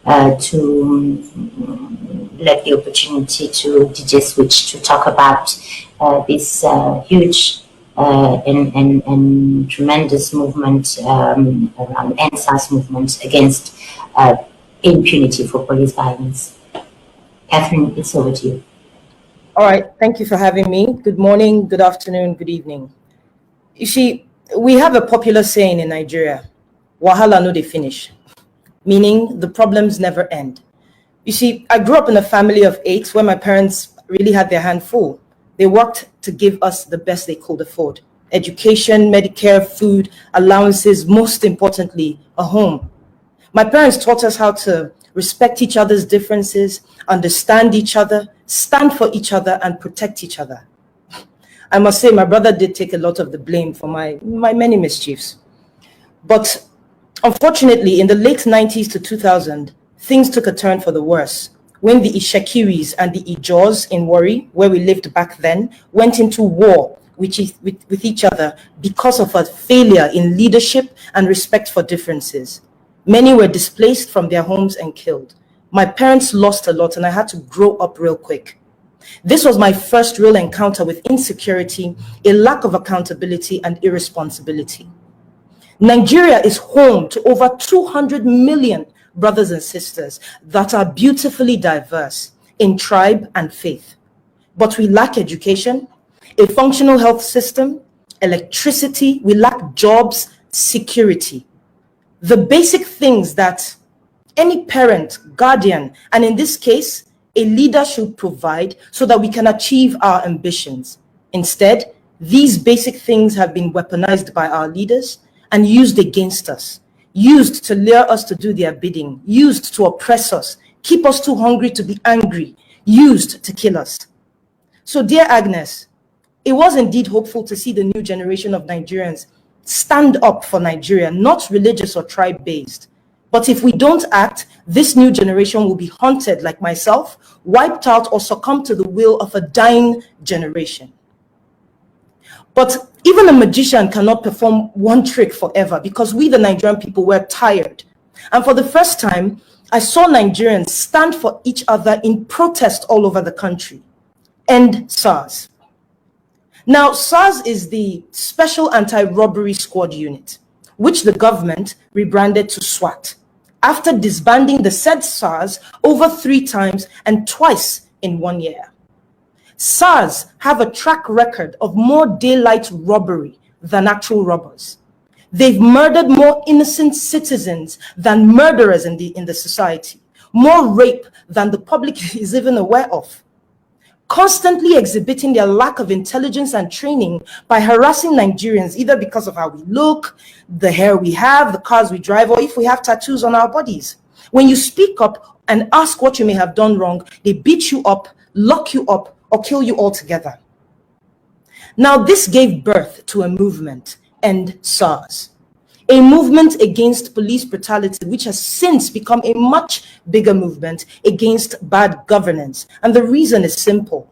to let the opportunity to DJ Switch to talk about this huge and tremendous movement around NSAS movement against impunity for police violence. Catherine, it's over to you. All right, thank you for having me. Good morning, good afternoon, good evening. You see, we have a popular saying in Nigeria, wahala no dey finish, meaning the problems never end. You see, I grew up in a family of 8 where my parents really had their hand full. They worked to give us the best they could afford. Education, Medicare, food, allowances, most importantly, a home. My parents taught us how to respect each other's differences, understand each other, stand for each other, and protect each other. I must say my brother did take a lot of the blame for my many mischiefs. But unfortunately, in the late 90s to 2000, things took a turn for the worse when the Ishekiris and the Ijors in Warri, where we lived back then, went into war with each other because of a failure in leadership and respect for differences. Many were displaced from their homes and killed. My parents lost a lot and I had to grow up real quick. This was my first real encounter with insecurity, a lack of accountability, and irresponsibility. Nigeria is home to over 200 million brothers and sisters that are beautifully diverse in tribe and faith. But we lack education, a functional health system, electricity, we lack jobs, security. The basic things that any parent, guardian, and in this case, a leader should provide so that we can achieve our ambitions. Instead, these basic things have been weaponized by our leaders and used against us, used to lure us to do their bidding, used to oppress us, keep us too hungry to be angry, used to kill us. So, dear Agnes, it was indeed hopeful to see the new generation of Nigerians stand up for Nigeria, not religious or tribe-based. But if we don't act, this new generation will be haunted like myself, wiped out, or succumb to the will of a dying generation. But even a magician cannot perform one trick forever because we, the Nigerian people, were tired. And for the first time, I saw Nigerians stand for each other in protest all over the country. End SARS. Now, SARS is the Special Anti-Robbery Squad Unit, which the government rebranded to SWAT, after disbanding the said SARS over 3 times and twice in 1 year. SARS have a track record of more daylight robbery than actual robbers. They've murdered more innocent citizens than murderers in the society, more rape than the public is even aware of, constantly exhibiting their lack of intelligence and training by harassing Nigerians, either because of how we look, the hair we have, the cars we drive, or if we have tattoos on our bodies. When you speak up and ask what you may have done wrong, they beat you up, lock you up, or kill you altogether. Now, this gave birth to a movement, End SARS, a movement against police brutality, which has since become a much bigger movement against bad governance. And the reason is simple.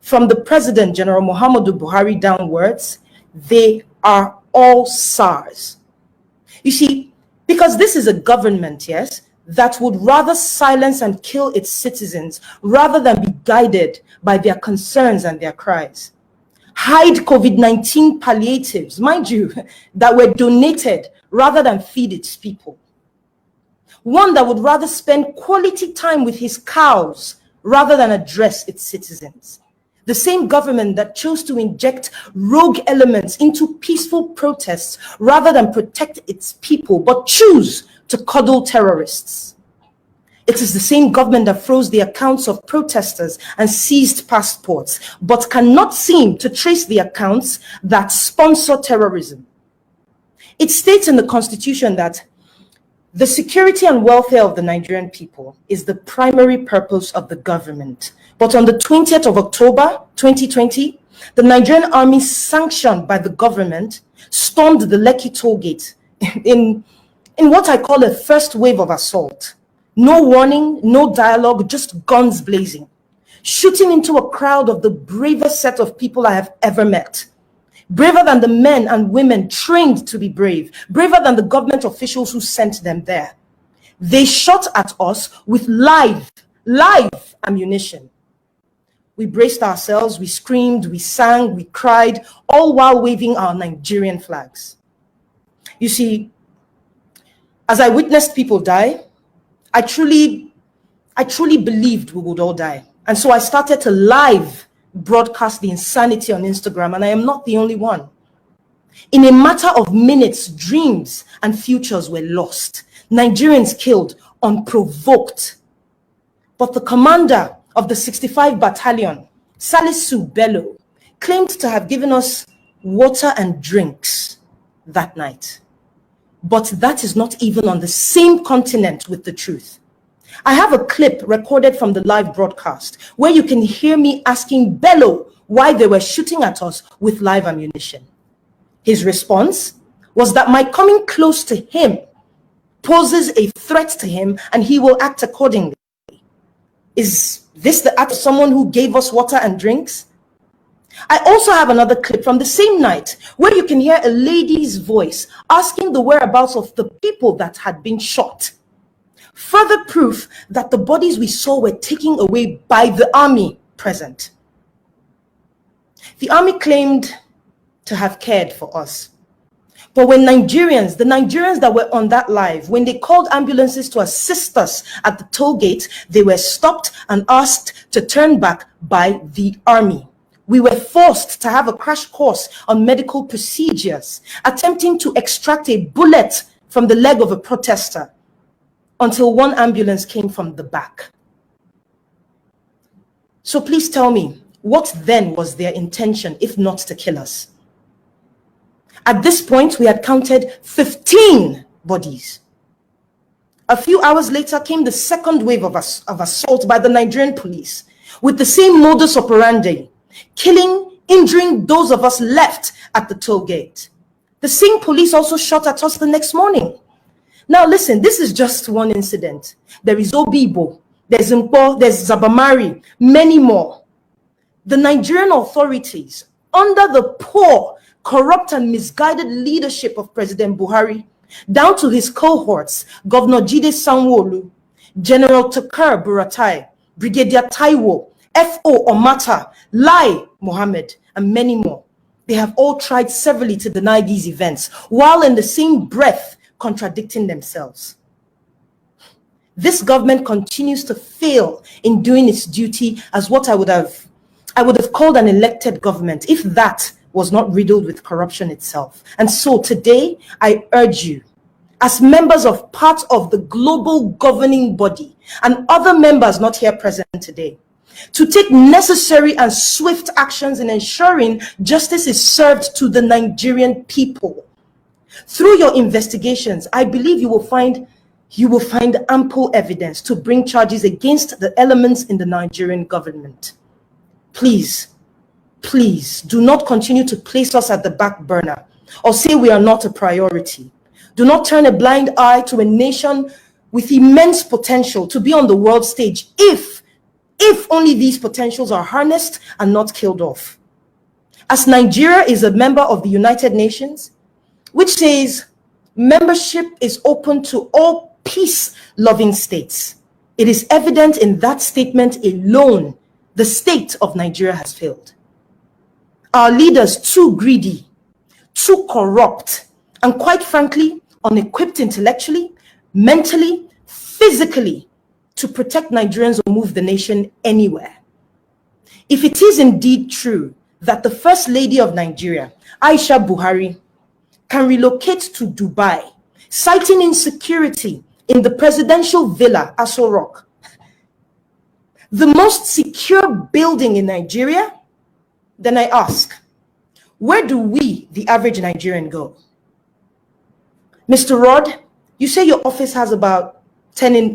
From the President, General Muhammadu Buhari, downwards, they are all SARS. You see, because this is a government, yes, that would rather silence and kill its citizens rather than be guided by their concerns and their cries. Hide COVID-19 palliatives, mind you, that were donated rather than feed its people. One that would rather spend quality time with his cows rather than address its citizens. The same government that chose to inject rogue elements into peaceful protests rather than protect its people, but choose to coddle terrorists. It is the same government that froze the accounts of protesters and seized passports, but cannot seem to trace the accounts that sponsor terrorism. It states in the Constitution that the security and welfare of the Nigerian people is the primary purpose of the government. But on the 20th of October, 2020, the Nigerian army, sanctioned by the government, stormed the Lekki toll gate in what I call a first wave of assault. No warning, no dialogue, just guns blazing, shooting into a crowd of the bravest set of people I have ever met. Braver than the men and women trained to be brave, braver than the government officials who sent them there. They shot at us with live ammunition. We braced ourselves, we screamed, we sang, we cried, all while waving our Nigerian flags. You see, as I witnessed people die, I truly believed we would all die. And so I started to live broadcast the insanity on Instagram, and I am not the only one. In a matter of minutes, dreams and futures were lost. Nigerians killed unprovoked. But the commander of the 65 Battalion, Salisu Bello, claimed to have given us water and drinks that night. But that is not even on the same continent with the truth. I have a clip recorded from the live broadcast where you can hear me asking Bello why they were shooting at us with live ammunition. His response was that my coming close to him poses a threat to him and he will act accordingly. Is this the act of someone who gave us water and drinks? I also have another clip from the same night where you can hear a lady's voice asking the whereabouts of the people that had been shot. Further proof that the bodies we saw were taken away by the army present. The army claimed to have cared for us. But when the Nigerians that were on that live, when they called ambulances to assist us at the toll gate, they were stopped and asked to turn back by the army. We were forced to have a crash course on medical procedures, attempting to extract a bullet from the leg of a protester until one ambulance came from the back. So please tell me, what then was their intention if not to kill us? At this point, we had counted 15 bodies. A few hours later came the second wave of assault by the Nigerian police with the same modus operandi, killing, injuring those of us left at the toll gate. The same police also shot at us the next morning. Now listen, this is just one incident. There is Obibo, there's Mpo, there's Zabamari, many more. The Nigerian authorities, under the poor, corrupt and misguided leadership of President Buhari, down to his cohorts, Governor Jide Sanwo-Olu, General Takar Buratai, Brigadier Taiwo, F.O. Omata, Lai Mohammed, and many more. They have all tried severally to deny these events, while in the same breath contradicting themselves. This government continues to fail in doing its duty as what I would have called an elected government, if that was not riddled with corruption itself. And so today, I urge you, as members of part of the global governing body and other members not here present today, to take necessary and swift actions in ensuring justice is served to the Nigerian people. Through your investigations, I believe you will find ample evidence to bring charges against the elements in the Nigerian government. Please do not continue to place us at the back burner or say we are not a priority. Do not turn a blind eye to a nation with immense potential to be on the world stage if only these potentials are harnessed and not killed off. As Nigeria is a member of the United Nations, which says membership is open to all peace-loving states, it is evident in that statement alone the state of Nigeria has failed. Our leaders too greedy, too corrupt, and quite frankly, unequipped intellectually, mentally, physically to protect Nigerians or move the nation anywhere. If it is indeed true that the First Lady of Nigeria, Aisha Buhari, can relocate to Dubai, citing insecurity in the presidential villa, Aso Rock, the most secure building in Nigeria, then I ask, where do we, the average Nigerian, go? Mr. Rod, you say your office has about 80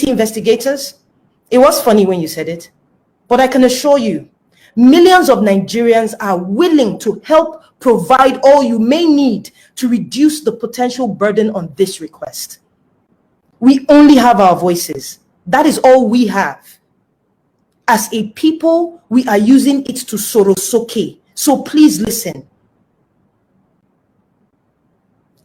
investigators. It was funny when you said it, but I can assure you, millions of Nigerians are willing to help provide all you may need to reduce the potential burden on this request. We only have our voices. That is all we have. As a people, we are using it to sorosoke. So please listen.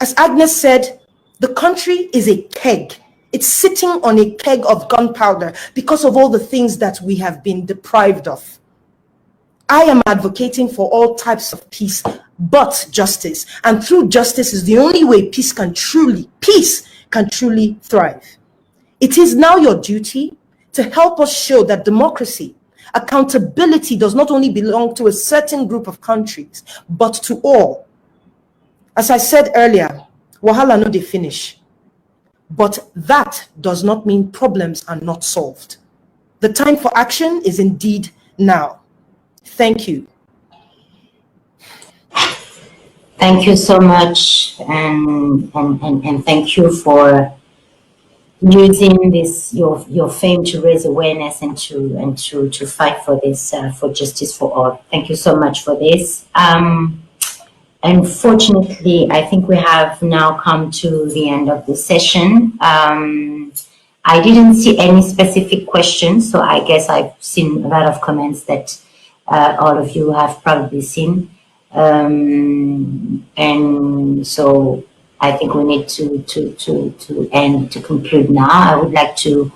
As Agnes said, The country is a keg. It's sitting on a keg of gunpowder because of all the things that we have been deprived of. I am advocating for all types of peace, but justice. And through justice is the only way peace can truly thrive. It is now your duty to help us show that democracy, accountability does not only belong to a certain group of countries, but to all. As I said earlier, wahala no dey finish. But that does not mean problems are not solved. The time for action is indeed now. Thank you. Thank you so much, and thank you for using this your fame to raise awareness and to fight for this for justice for all. Thank you so much for this. Unfortunately, I think we have now come to the end of the session. I didn't see any specific questions, so I guess I've seen a lot of comments that all of you have probably seen. And so I think we need to conclude now. I would like to